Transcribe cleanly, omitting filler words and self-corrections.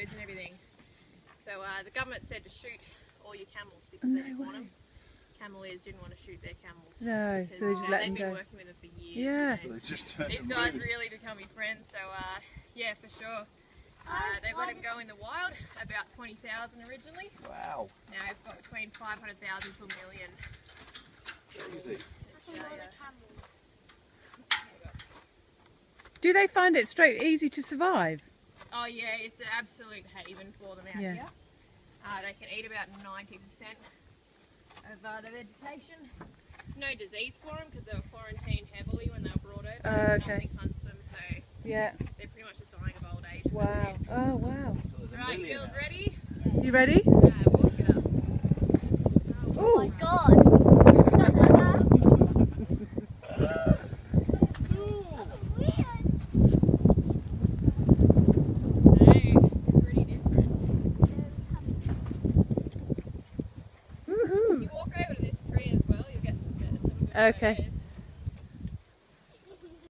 roads and everything. So the government said to shoot all your camels because they didn't want them. Cameliers didn't want to shoot their camels. No, so they just let them go. They've been working with them for years. Yeah. You know. So they just turned These guys really becoming friends, so yeah, for sure. They've let them go in the wild, about 20,000 originally. Wow. Now we've got between 500,000 to 1 million. Crazy. That's a lot of camels. Do they find it easy to survive? Oh yeah, it's an absolute haven for them out Yeah. here. They can eat about 90% of the vegetation. No disease for them because they were quarantined heavily when they were brought over. Okay. Nothing hunts them, so Yeah. they're pretty much just dying of old age. Wow. Oh wow. Right, girls, ready? You ready? Walk it up. Oh my god. Pretty different. Woohoo. You walk over to this tree as well, you'll get some Okay. photos.